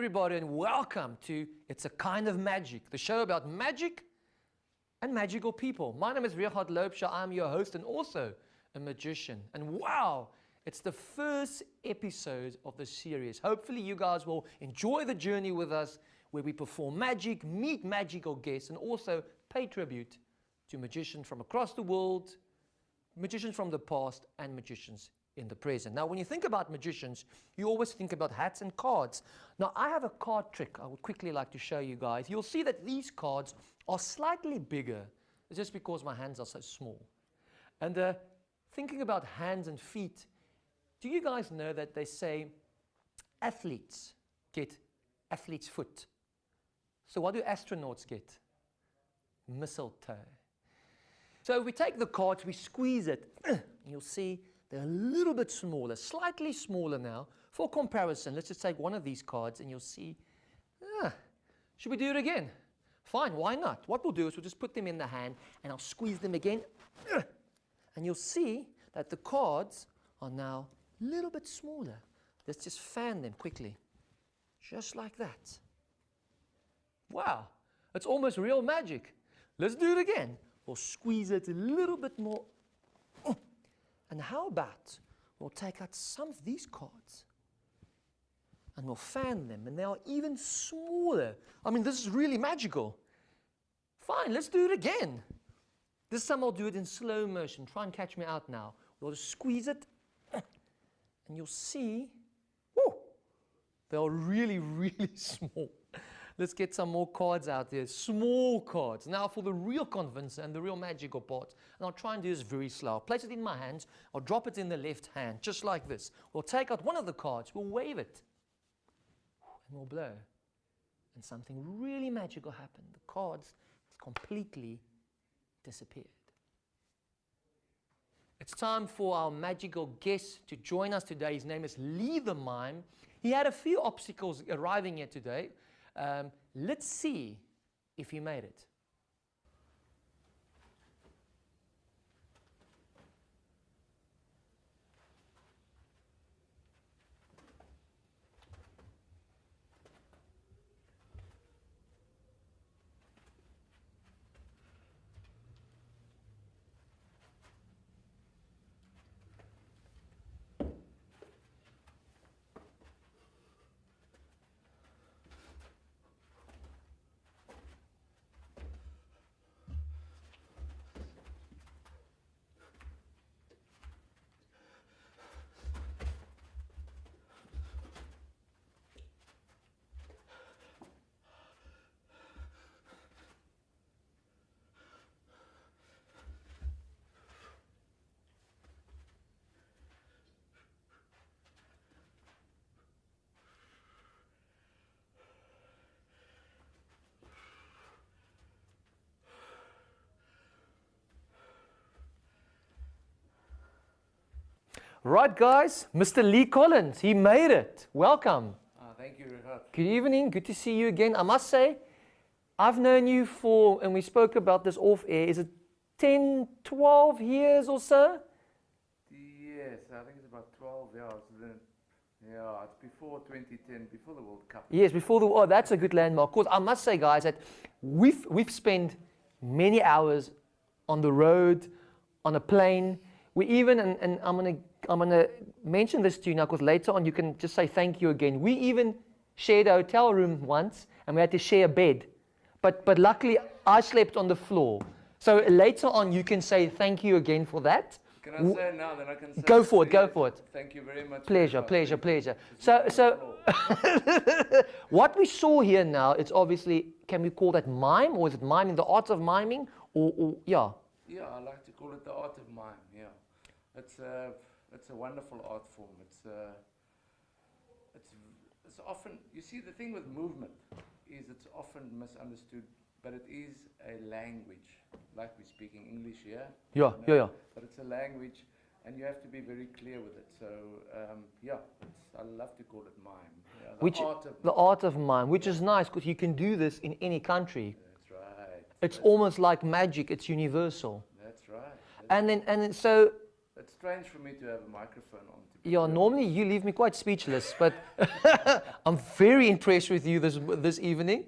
everybody, and welcome to It's a Kind of Magic, the show about magic and magical people. My name is Regardt Laubscher. I'm your host and also a magician. And wow, it's the first episode of the series. Hopefully you guys will enjoy the journey with us where we perform magic, meet magical guests, and also pay tribute to magicians from across the world, magicians from the past, and magicians in the present. Now, when you think about magicians, you always think about hats and cards. Now, I have a card trick I would quickly like to show you guys. You'll see that these cards are slightly bigger. It's just because my hands are so small. And thinking about hands and feet, do you guys know that they say athletes get athlete's foot? So what do astronauts get? Mistletoe. So if we take the cards, we squeeze it, and you'll see they're a little bit smaller, slightly smaller now. For comparison, let's just take one of these cards and you'll see, should we do it again? Fine, why not? What we'll do is we'll just put them in the hand and I'll squeeze them again. And you'll see that the cards are now a little bit smaller. Let's just fan them quickly, just like that. Wow, it's almost real magic. Let's do it again. We'll squeeze it a little bit more. And how about we'll take out some of these cards and we'll fan them, and they are even smaller. I mean, this is really magical. Fine, let's do it again. This time I'll do it in slow motion. Try and catch me out now. We'll just squeeze it, and you'll see, whoo, they are really, really small. Let's get some more cards out there. Small cards. Now for the real convincer and the real magical part. And I'll try and do this very slow. I'll place it in my hands. I'll drop it in the left hand, just like this. We'll take out one of the cards. We'll wave it. And we'll blow. And something really magical happened. The cards completely disappeared. It's time for our magical guest to join us today. His name is Leigh the Mime. He had a few obstacles arriving here today. Let's see if he made it. Right, guys, Mr. Leigh Collins, he made it. Welcome. Thank you, Regardt. Good evening. Good to see you again. I must say, I've known you for, and we spoke about this off air, is it 10, 12 years or so? Yes, I think it's about 12 years. Yeah, it's before 2010, before the World Cup. Yes, before the, oh, that's a good landmark. Of course, I must say, guys, that we've spent many hours on the road, on a plane. We even, and I'm gonna mention this to you now, because later on you can just say thank you again. We even shared a hotel room once, and we had to share a bed. But luckily, I slept on the floor. So later on, you can say thank you again for that. Can I say it now? Then I can say go for it. Go for it. Thank you very much. Pleasure. So what we saw here now, it's obviously, can we call that mime, or is it miming, the art of miming, or yeah? Yeah, I like to call it the art of mime. Yeah, it's a wonderful art form. It's often, you see, the thing with movement is it's often misunderstood, but it is a language, like we're speaking English here. Yeah. But it's a language, and you have to be very clear with it. So I love to call it mime. The art of mime, which is nice because you can do this in any country. That's right. It's almost like magic. It's universal. That's right. And then so it's strange for me to have a microphone on. Yeah, normally you leave me quite speechless, but I'm very impressed with you this evening.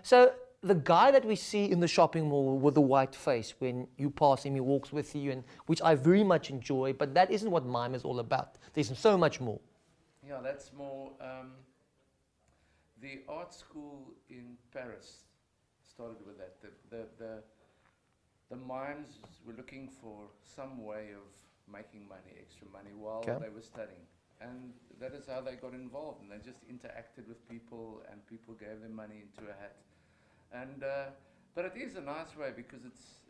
So the guy that we see in the shopping mall with the white face, when you pass him, he walks with you, and which I very much enjoy, but that isn't what mime is all about. There's so much more. Yeah, that's more. The art school in Paris started with that. The mimes were looking for some way of making money, extra money, while they were studying. And that is how they got involved. And they just interacted with people, and people gave them money into a hat. And but it is a nice way because it's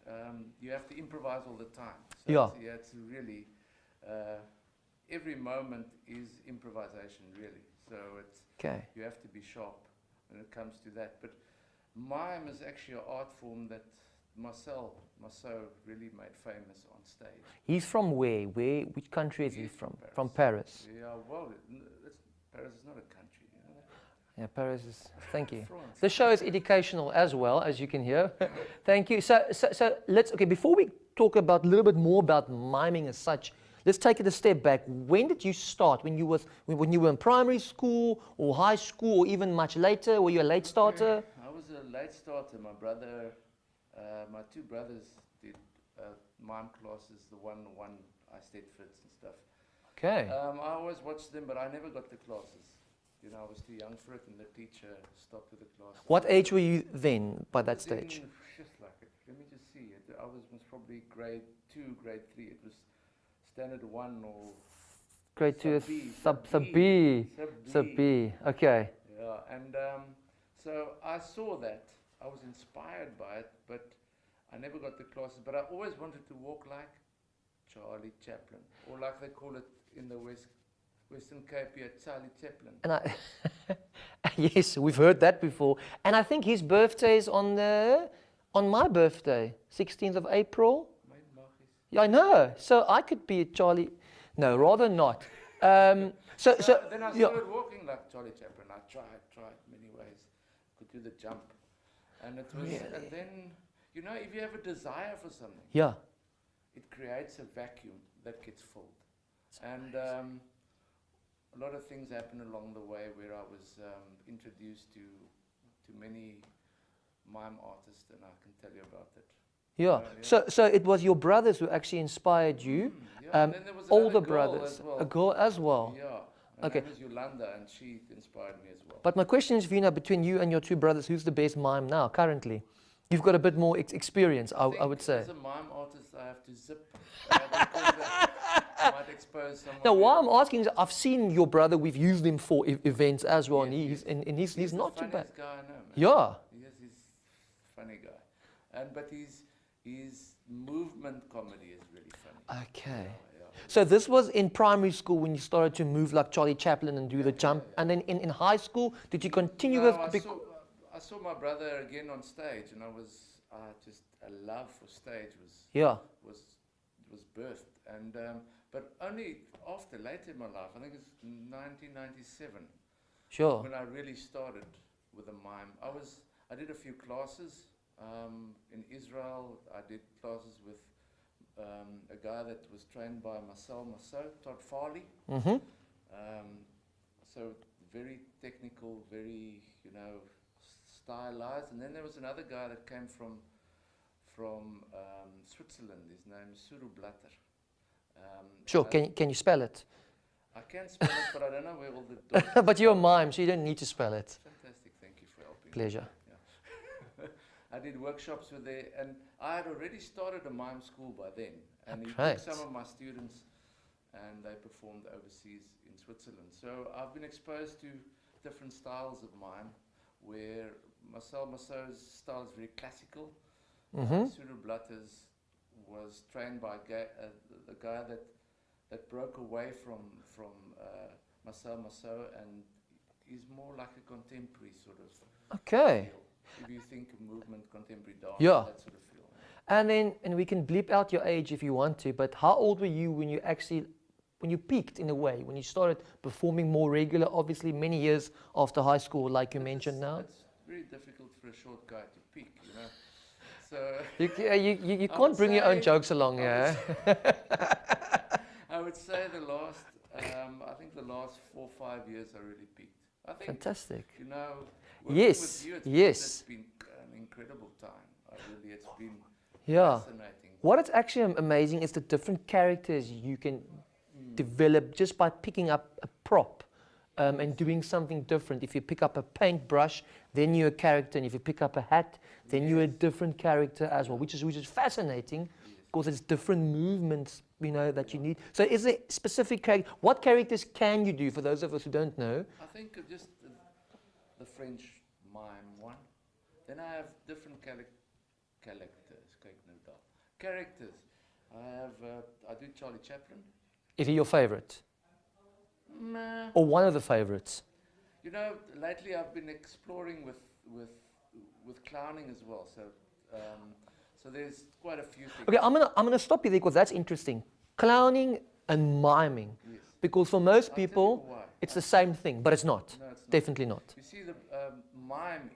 you have to improvise all the time. So it's really every moment is improvisation, really. So it's you have to be sharp when it comes to that. But mime is actually an art form that Marcel really made famous on stage. He's from where? Which country is he from? From Paris. Yeah, well, Paris is not a country. You know that? Yeah, Paris is. Thank you. France. The show is educational as well, as you can hear. Thank you. So let's before we talk about a little bit more about miming as such, let's take it a step back. When did you start? When you were in primary school or high school or even much later? Were you a late starter? I was a late starter. My two brothers did mime classes. The one Eisteddford's and stuff. Okay. I always watched them, but I never got the classes. You know, I was too young for it, and the teacher stopped with the classes. What age were you then by that stage? Just like it. Let me just see. I was probably grade 2, grade 3. It was standard 1 or grade 2 is sub B. Okay. Yeah, and so I saw that. I was inspired by it, but I never got the classes. But I always wanted to walk like Charlie Chaplin, or like they call it in the Western Cape here, Charlie Chaplin. And yes, we've heard that before. And I think his birthday is on my birthday, 16th of April. Yeah, I know. So I could be a Charlie. No, rather not. So then I started walking like Charlie Chaplin. I tried many ways. Could do the jump. And it was, and then, you know, if you have a desire for something, it creates a vacuum that gets filled. And a lot of things happened along the way where I was introduced to many mime artists, and I can tell you about that. Yeah. So it was your brothers who actually inspired you. And then there was older girl brothers, as well. a girl as well. Yeah. Her name is Yolanda, and she inspired me as well. But my question is, Vina, between you and your two brothers, who's the best mime now, currently? You've got a bit more experience, I would say. As a mime artist, I have to zip. I might expose someone. Now, why I'm asking is, I've seen your brother. We've used him for events as well, and he's not too bad. He's the funniest guy I know, man. Yeah. Yes, he's a funny guy, but his movement comedy is really funny. Okay. So this was in primary school when you started to move like Charlie Chaplin and do the jump, and then in high school, did you continue with? I saw my brother again on stage, and I was just a love for stage was birthed, and but only later in my life. I think it's 1997. Sure. When I really started with the mime, I did a few classes in Israel. I did classes with a guy that was trained by Marcel Todd Farley. Mm-hmm. So very technical, very stylized. And then there was another guy that came from Switzerland. His name is Suru Blatter. Sure. Can you spell it? I can spell it, but I don't know where all the dots But you're a mime, so you don't need to spell it. Fantastic. Thank you for helping. Pleasure. Yeah. I did workshops with there, and I had already started a mime school by then. And he Great. took some of my students, and they performed overseas in Switzerland. So I've been exposed to different styles of mime, where Marcel Masseau's style is very classical. Suru Blatter's was trained by the guy that broke away from Marcel Masseau, and is more like a contemporary sort of feel. If you think of movement, contemporary dance, that sort of feel. And we can bleep out your age if you want to, but how old were you when you peaked in a way, when you started performing more regular, obviously many years after high school, like you mentioned now? It's very difficult for a short guy to peak, you know. So you can't bring your own jokes along, yeah. would say I think the last 4 or 5 years I really peaked. I think, Fantastic. you know, Yes, with you, yes. It's been an incredible time. It's been Yeah. fascinating. What is actually amazing is the different characters you can develop just by picking up a prop and doing something different. If you pick up a paintbrush, then you're a character, and if you pick up a hat, then you're a different character as well, which is fascinating because it's different movements, you know, that you need. So is there specific character? What characters can you do for those of us who don't know? I think just the French mime one. Then I have different characters. Characters. I do Charlie Chaplin. Is he your favorite? Nah. Or one of the favorites? You know, lately I've been exploring with clowning as well. So there's quite a few things. Okay, I'm gonna stop you there because that's interesting. Clowning and miming. Yes. Because for most I'll tell you people, why. it's the same thing, but it's not. No, it's not. Definitely not. You see, the mime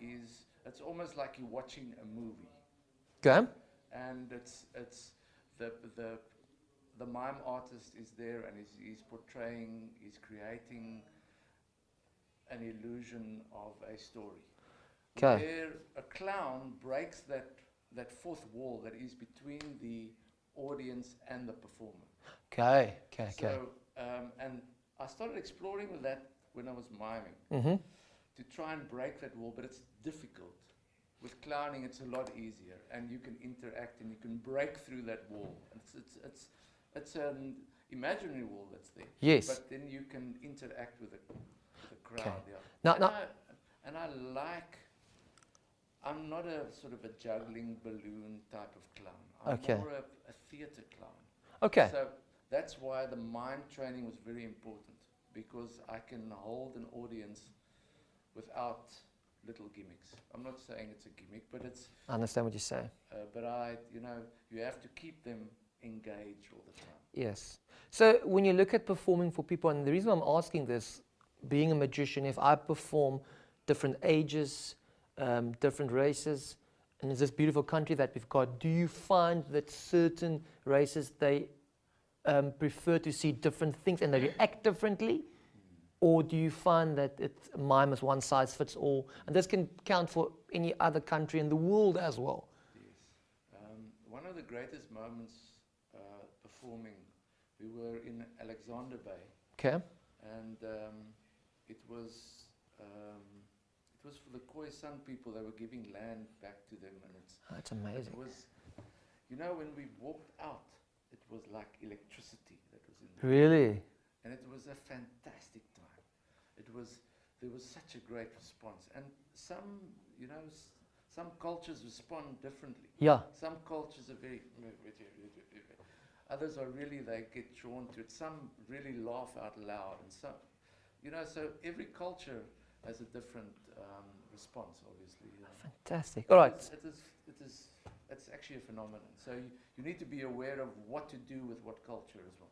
it's almost like you're watching a movie, Okay? and it's the mime artist is there, and he's portraying, he's creating an illusion of a story. Okay. Where a clown breaks that fourth wall that is between the audience and the performer. Okay. So, and I started exploring with that when I was miming, Mm-hmm. to try and break that wall, but it's difficult. With clowning, it's a lot easier, and you can interact and you can break through that wall. It's an imaginary wall that's there. Yes. But then you can interact with the crowd. Okay. Yeah. Now, I'm not a sort of a juggling balloon type of clown. I'm Okay. more a theatre clown. okay. So that's why the mime training was very important, because I can hold an audience without little gimmicks. I'm not saying it's a gimmick, but it's. I understand what you're saying. But you have to keep them engaged all the time. Yes. So when you look at performing for people, and the reason I'm asking this, being a magician, if I perform different ages, different races, and it's this beautiful country that we've got, do you find that certain races, they prefer to see different things and they react differently? Or do you find that it's mime is one size fits all? And this can count for any other country in the world as well. Yes. One of the greatest moments performing, we were in Alexander Bay. Okay. And it was for the Khoisan people. They were giving land back to them, and That's amazing. it was, when we walked out, it was like electricity that was in the room. Really? And it was a fantastic time. There was such a great response, and some cultures respond differently. Yeah. Some cultures are very, others are really, they get drawn to it. Some really laugh out loud, and some, so every culture has a different response, obviously. Fantastic. All right. It's actually a phenomenon. So you need to be aware of what to do with what culture as well.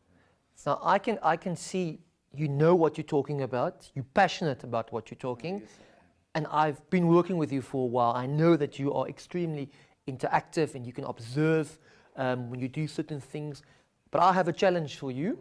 So I can see you know what you're talking about. You're passionate about what you're talking. Yes, I am. And I've been working with you for a while. I know that you are extremely interactive and you can observe when you do certain things. But I have a challenge for you.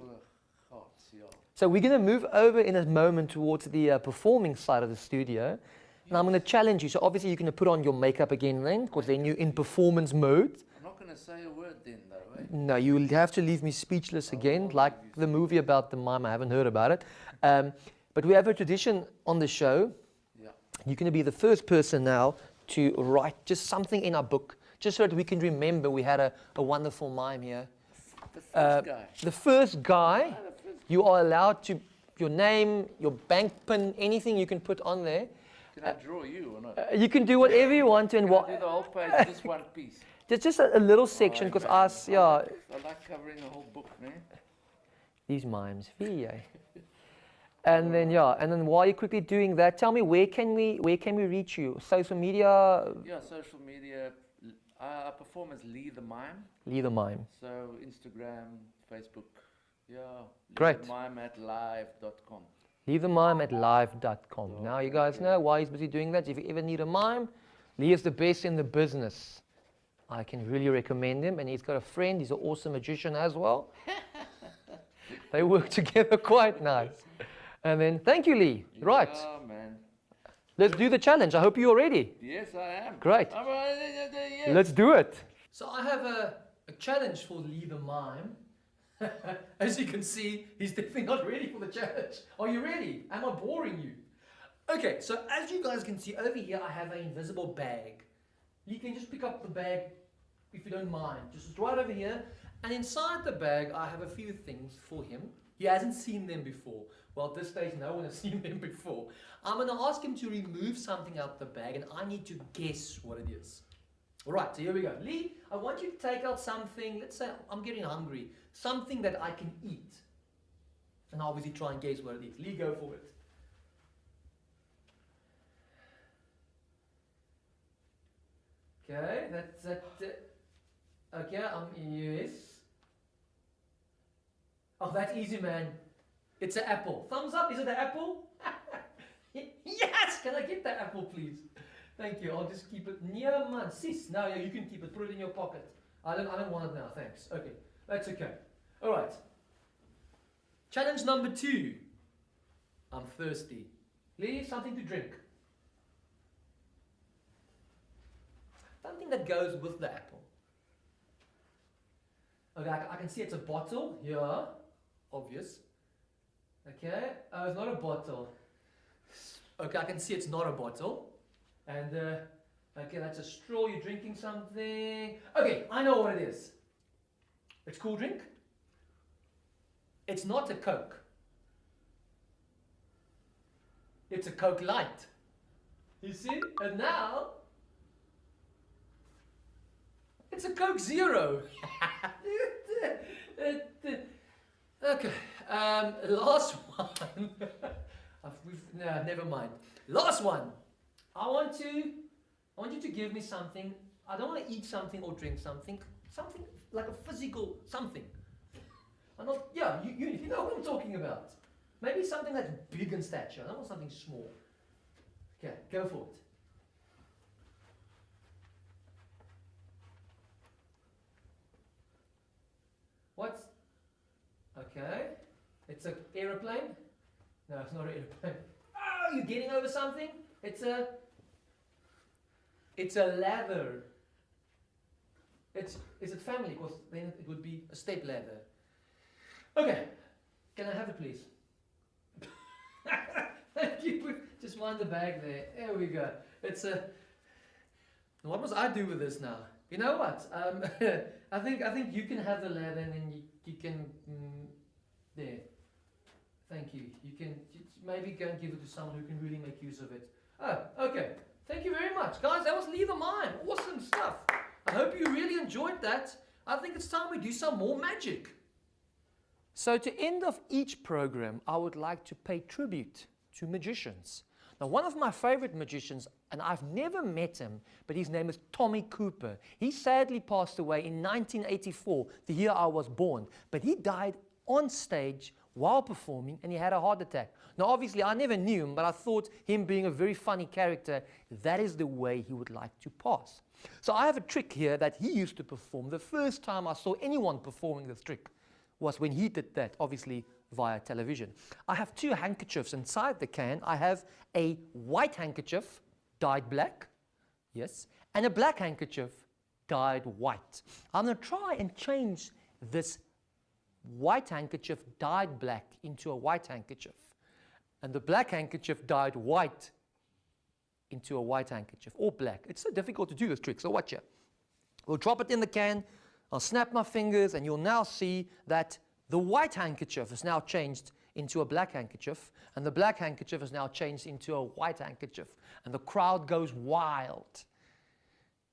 So we're going to move over in a moment towards the performing side of the studio. And I'm going to challenge you. So obviously you're going to put on your makeup again then, because then you're in performance mode. I'm not going to say a word then, though, eh? No, you will have to leave me speechless again, like the movie about the mime. I haven't heard about it. But we have a tradition on the show. Yeah. You're going to be the first person now to write just something in our book, just so that we can remember we had a wonderful mime here. The first guy. The first guy, you are allowed to, your name, your bank pin, anything you can put on there. Can I draw you or not? You can do whatever you want to. And Can I do the whole page, just one piece? just a little section, because us, yeah. I like covering the whole book, man. These mimes, VA. And then while you're quickly doing that, tell me where can we reach you? Social media? Yeah, social media. I perform as Leigh the Mime. Leigh the Mime. So Instagram, Facebook. Yeah. Great. LeighTheMime@live.com. LeighTheMime@live.com. Now you guys know why he's busy doing that. If you ever need a mime, Leigh is the best in the business. I can really recommend him. And he's got a friend. He's an awesome magician as well. They work together quite nice. And then, thank you, Leigh. Right. Oh, man. Let's do the challenge. I hope you're ready. Yes, I am. Great. Yes. Let's do it. So I have a challenge for Leigh the Mime. As you can see, he's definitely not ready for the challenge. Are you ready? Am I boring you? Okay, so as you guys can see, over here I have an invisible bag. You can just pick up the bag if you don't mind. Just right over here. And inside the bag, I have a few things for him. He hasn't seen them before. Well, at this stage, no one has seen them before. I'm going to ask him to remove something out the bag, and I need to guess what it is. All right, so here we go. Leigh, I want you to take out something. Let's say I'm getting hungry. Something that I can eat. And obviously try and guess what it is. Leigh, go for it. Okay, that's okay, yes. Oh, that's easy, man. It's an apple. Thumbs up, is it an apple? Yes! Can I get that apple, please? Thank you. I'll just keep it near man. Sis. No, yeah, you can keep it. Put it in your pocket. I don't want it now. Thanks. Okay. That's okay. All right. Challenge number 2. I'm thirsty. Leigh, something to drink. Something that goes with the apple. Okay, I can see it's a bottle. Yeah. Obvious. Okay. Oh, it's not a bottle. Okay, I can see it's not a bottle. And, okay, that's a straw. You're drinking something. Okay, I know what it is. It's cool drink. It's not a Coke. It's a Coke Light. You see? And now, it's a Coke Zero. Okay, last one. No, never mind. Last one. I want you to give me something. I don't want to eat something or drink something. Something like a physical something. I'm not. Yeah, you know what I'm talking about. Maybe something that's big in stature. I don't want something small. Okay, go for it. What's? Okay, it's an aeroplane. No, it's not an airplane. Oh, you're getting over something? It's a ladder. Is it family? Because then it would be a step ladder. Okay, can I have it, please? Thank you. Just mind the bag there. There we go. It's a. What must I do with this now? You know what? I think you can have the ladder, and then you can. There. Thank you. You can maybe go and give it to someone who can really make use of it. Oh, okay. Thank you very much. Guys, that was Leigh the Mime. Awesome stuff. I hope you really enjoyed that. I think it's time we do some more magic. So to end off each program, I would like to pay tribute to magicians. Now, one of my favorite magicians, and I've never met him, but his name is Tommy Cooper. He sadly passed away in 1984, the year I was born, but he died on stage while performing, and he had a heart attack. Now, obviously, I never knew him, but I thought him being a very funny character, that is the way he would like to pass. So I have a trick here that he used to perform. The first time I saw anyone performing this trick was when he did that, obviously via television. I have 2 handkerchiefs inside the can. I have a white handkerchief dyed black, yes, and a black handkerchief dyed white. I'm going to try and change this white handkerchief dyed black into a white handkerchief, and the black handkerchief dyed white into a white handkerchief, or black. It's so difficult to do this trick, so watch it. We'll drop it in the can, I'll snap my fingers, and you'll now see that the white handkerchief is now changed into a black handkerchief, and the black handkerchief is now changed into a white handkerchief, and the crowd goes wild.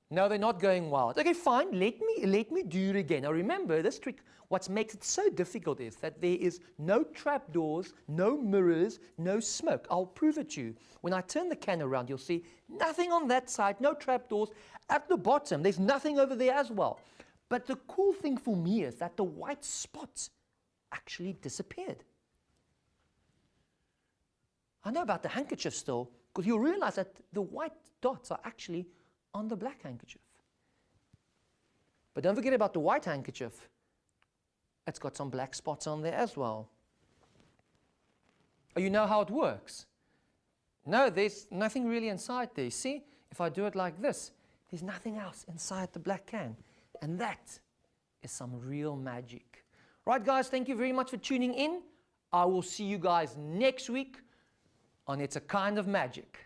No, they're not going wild. Okay, fine, let me do it again. Now remember, this trick, what makes it so difficult is that there is no trapdoors, no mirrors, no smoke. I'll prove it to you. When I turn the can around, you'll see nothing on that side, no trapdoors. At the bottom, there's nothing over there as well. But the cool thing for me is that the white spots actually disappeared. I know about the handkerchief still, because you'll realize that the white dots are actually on the black handkerchief. But don't forget about the white handkerchief. it's got some black spots on there as well. Oh, you know how it works? No, there's nothing really inside there. See, if I do it like this, there's nothing else inside the black can. And that is some real magic. Right, guys, thank you very much for tuning in. I will see you guys next week on It's a Kind of Magic.